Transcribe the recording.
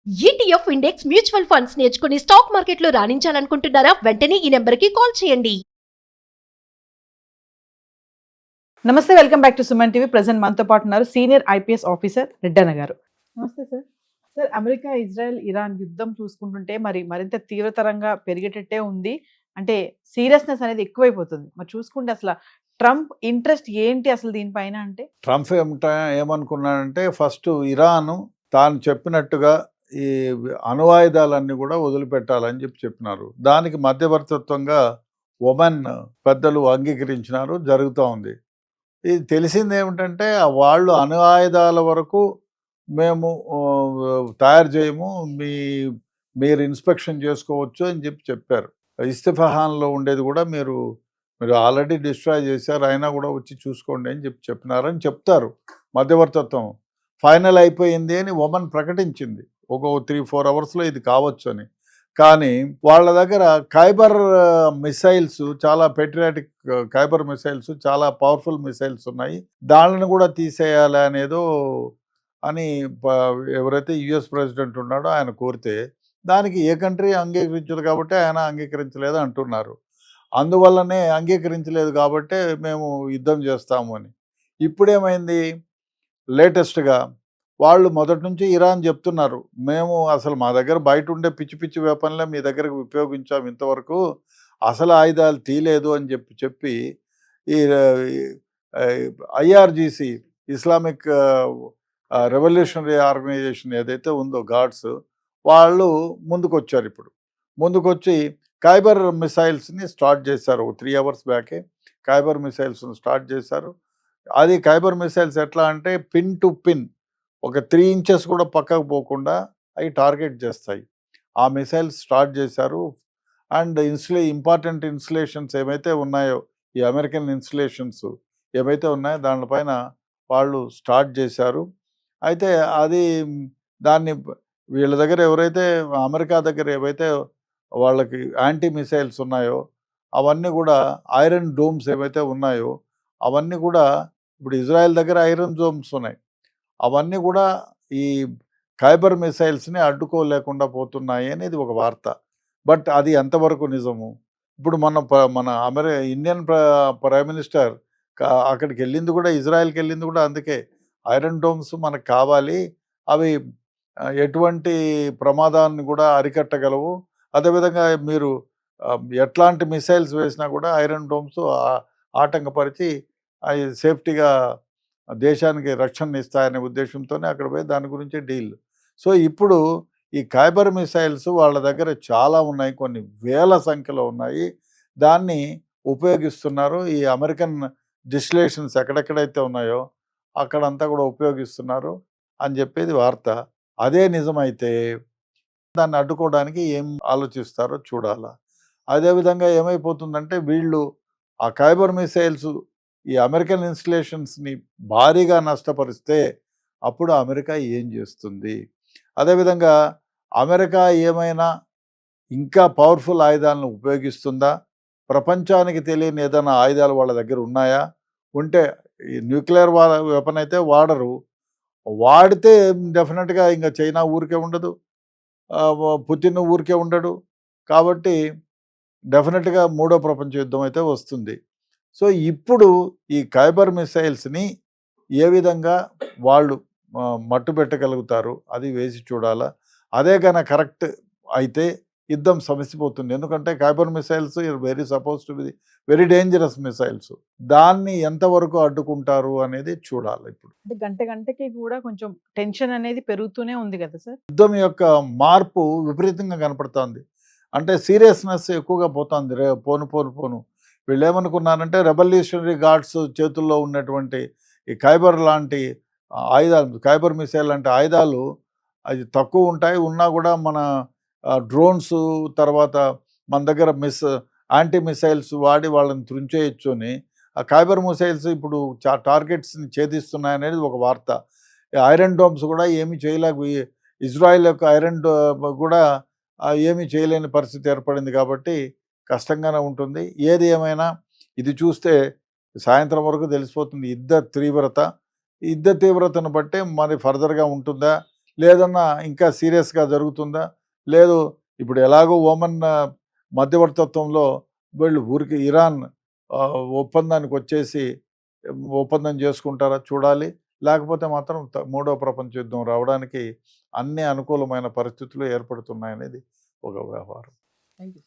ETF index mutual funds నేర్చుకుని stock మార్కెట్లో రాణించాలనుకుంటున్నారా? వెంటనే ఈ నెంబర్కి కాల్ చేయండి. నమస్తే, welcome back to Suman TV. Present మనతో పాటు ఉన్నారు సీనియర్ ఐపీఎస్ ఆఫీసర్ రెడ్డన్న గారు. నమస్తే sir. Sir, America, Israel, Iran యుద్ధం చూసుకుంటుంటే మరింత తీవ్రతరంగా పెరిగేటట్టే ఉంది. అంటే సీరియస్నెస్ అనేది ఎక్కువైపోతుంది. మరి చూసుకుంటే అసలు ట్రంప్ ఇంట్రెస్ట్ ఏంటి అసలు దీనిపైన? అంటే ట్రంప్ ఏమనుకున్నాడంటే ఫస్ట్ ఇరాన్ తాను చెప్పినట్టుగా ఈ అణువాయుధాలన్నీ కూడా వదిలిపెట్టాలని చెప్పినారు. దానికి మధ్యవర్తిత్వంగా ఒమన్ పెద్దలు అంగీకరించినారు. జరుగుతూ ఉంది. ఇది తెలిసింది ఏమిటంటే వాళ్ళు అణు ఆయుధాల వరకు మేము తయారు చేయము, మీరు ఇన్స్పెక్షన్ చేసుకోవచ్చు అని చెప్పారు. ఇస్తిఫహాన్లో ఉండేది కూడా మీరు ఆల్రెడీ డిస్ట్రాయ్ చేశారు, అయినా కూడా వచ్చి చూసుకోండి అని చెప్పినారని చెప్తారు. మధ్యవర్తిత్వం ఫైనల్ అయిపోయింది అని ఒమన్ ప్రకటించింది. ఒక 3-4 అవర్స్లో ఇది కావచ్చు అని. కానీ వాళ్ళ దగ్గర ఖైబర్ మిసైల్స్, చాలా పెట్రియాటిక్ ఖైబర్ మిసైల్స్, చాలా పవర్ఫుల్ మిసైల్స్ ఉన్నాయి. దానిని కూడా తీసేయాలి అనేదో అని ఎవరైతే యుఎస్ ప్రెసిడెంట్ ఉన్నాడో ఆయన కోరితే దానికి ఏ కంట్రీ అంగీకరించదు కాబట్టి ఆయన అంగీకరించలేదు అంటున్నారు. అందువల్లనే అంగీకరించలేదు కాబట్టి మేము యుద్ధం చేస్తాము అని. ఇప్పుడేమైంది, లేటెస్ట్గా వాళ్ళు మొదటి నుంచి ఇరాన్ చెప్తున్నారు, మేము అసలు మా దగ్గర బయట ఉండే పిచ్చి పిచ్చి వెపన్లే మీ దగ్గరకు ఉపయోగించాం, ఇంతవరకు అసలు ఆయుధాలు తీయలేదు అని చెప్పి ఈ ఐఆర్జీసీ, ఇస్లామిక్ రెవల్యూషనరీ ఆర్గనైజేషన్ ఏదైతే ఉందో గాడ్స్, వాళ్ళు ముందుకొచ్చారు. ఇప్పుడు ముందుకొచ్చి ఖైబర్ మిసైల్స్ని స్టార్ట్ చేశారు. 3 అవర్స్ బ్యాకే ఖైబర్ మిసైల్స్ని స్టార్ట్ చేశారు. అది ఖైబర్ మిసైల్స్ ఎట్లా అంటే పిన్ టు పిన్, ఒక 3 ఇంచెస్ కూడా పక్కకు పోకుండా అవి టార్గెట్ చేస్తాయి. ఆ మిసైల్స్ స్టార్ట్ చేశారు. అండ్ ఇంపార్టెంట్ ఇన్స్టలేషన్స్ ఏమైతే ఉన్నాయో, ఈ అమెరికన్ ఇన్స్టలేషన్స్ ఏమైతే ఉన్నాయో దానిపైన వాళ్ళు స్టార్ట్ చేశారు. అయితే అది దాన్ని వీళ్ళ దగ్గర ఎవరైతే అమెరికా దగ్గర ఏవైతే వాళ్ళకి యాంటీ మిసైల్స్ ఉన్నాయో అవన్నీ కూడా ఐరన్ డోమ్స్ ఏవైతే ఉన్నాయో అవన్నీ కూడా ఇప్పుడు ఇజ్రాయెల్ దగ్గర ఐరన్ డోమ్స్ ఉన్నాయి. అవన్నీ కూడా ఈ ఖైబర్ మిసైల్స్ని అడ్డుకోలేకుండా పోతున్నాయి అనేది ఒక వార్త. బట్ అది ఎంతవరకు నిజము? ఇప్పుడు మన ఇండియన్ ప్రైమ్ మినిస్టర్ అక్కడికి వెళ్ళింది కూడా, ఇజ్రాయెల్కి వెళ్ళింది కూడా అందుకే, ఐరన్ డోమ్స్ మనకు కావాలి, అవి ఎటువంటి ప్రమాదాన్ని కూడా అరికట్టగలవు, అదేవిధంగా మీరు ఎట్లాంటి మిసైల్స్ వేసినా కూడా ఐరన్ డోమ్స్ ఆటంకపరిచి అవి సేఫ్టీగా దేశానికి రక్షణ ఇస్తాయనే ఉద్దేశంతోనే అక్కడ పోయి దాని గురించి డీల్. సో ఇప్పుడు ఈ ఖైబర్ మిసైల్స్ వాళ్ళ దగ్గర చాలా ఉన్నాయి, కొన్ని వేల సంఖ్యలో ఉన్నాయి. దాన్ని ఉపయోగిస్తున్నారు. ఈ అమెరికన్ డిస్టిలేషన్స్ ఎక్కడెక్కడైతే ఉన్నాయో అక్కడంతా కూడా ఉపయోగిస్తున్నారు అని చెప్పేది వార్త. అదే నిజమైతే దాన్ని అడ్డుకోవడానికి ఏం ఆలోచిస్తారో చూడాలా. అదేవిధంగా ఏమైపోతుందంటే వీళ్ళు ఆ ఖైబర్ మిసైల్స్ ఈ అమెరికన్ ఇన్స్టలేషన్స్ని భారీగా నష్టపరిస్తే అప్పుడు అమెరికా ఏం చేస్తుంది? అదేవిధంగా అమెరికా ఏమైనా ఇంకా పవర్ఫుల్ ఆయుధాలను ఉపయోగిస్తుందా? ప్రపంచానికి తెలియని ఏదైనా ఆయుధాలు వాళ్ళ దగ్గర ఉన్నాయా? ఉంటే ఈ న్యూక్లియర్ వెపన్ అయితే వాడరు. వాడితే డెఫినెట్గా ఇంకా చైనా ఊరికే ఉండదు, పుతిన్ ఊరికే ఉండడు. కాబట్టి డెఫినెట్గా 3వ ప్రపంచ యుద్ధం అయితే వస్తుంది. సో ఇప్పుడు ఈ ఖైబర్ మిసైల్స్ని ఏ విధంగా వాళ్ళు మట్టు పెట్టగలుగుతారు అది వేసి చూడాలా. అదే కన్నా కరెక్ట్ అయితే యుద్ధం సమసిపోతుంది. ఎందుకంటే Khyber missiles suppose to be very dangerous missiles. దాన్ని ఎంతవరకు అడ్డుకుంటారు అనేది చూడాలి. ఇప్పుడు గంటకి కూడా కొంచెం టెన్షన్ అనేది పెరుగుతూనే ఉంది కదా సార్. యుద్ధం యొక్క మార్పు విపరీతంగా కనపడుతుంది. అంటే సీరియస్నెస్ ఎక్కువగా పోతుంది. పోను వీళ్ళు ఏమనుకున్నారంటే రెవల్యూషనరీ గార్డ్స్ చేతుల్లో ఉన్నటువంటి ఈ ఖైబర్ లాంటి ఆయుధాలు, ఖైబర్ మిసైల్ లాంటి ఆయుధాలు అది తక్కువ ఉంటాయి, ఉన్నా కూడా మన డ్రోన్స్, తర్వాత మన దగ్గర యాంటీ మిసైల్స్ వాడి వాళ్ళని త్రుంచేయచ్చు అని ఆ ఖైబర్ మిసైల్స్ ఇప్పుడు టార్గెట్స్ని ఛేదిస్తున్నాయనేది ఒక వార్త. ఐరన్ డోమ్స్ కూడా ఏమీ చేయలేక, ఇజ్రాయెల్ యొక్క ఐరన్ కూడా ఏమీ చేయలేని పరిస్థితి ఏర్పడింది. కాబట్టి కష్టంగానే ఉంటుంది. ఏది ఏమైనా ఇది చూస్తే సాయంత్రం వరకు తెలిసిపోతుంది యుద్ధ తీవ్రతను బట్టే మరి ఫర్దర్గా ఉంటుందా లేదన్నా ఇంకా సీరియస్గా జరుగుతుందా, లేదు ఇప్పుడు ఎలాగో ఓమన్ మధ్యవర్తిత్వంలో వీళ్ళు ఊరికి ఇరాన్ ఒప్పందానికి వచ్చేసి ఒప్పందం చేసుకుంటారా చూడాలి. లేకపోతే మాత్రం మూడో ప్రపంచ యుద్ధం రావడానికి అన్ని అనుకూలమైన పరిస్థితులు ఏర్పడుతున్నాయనేది ఒక వ్యవహారం. Thank you.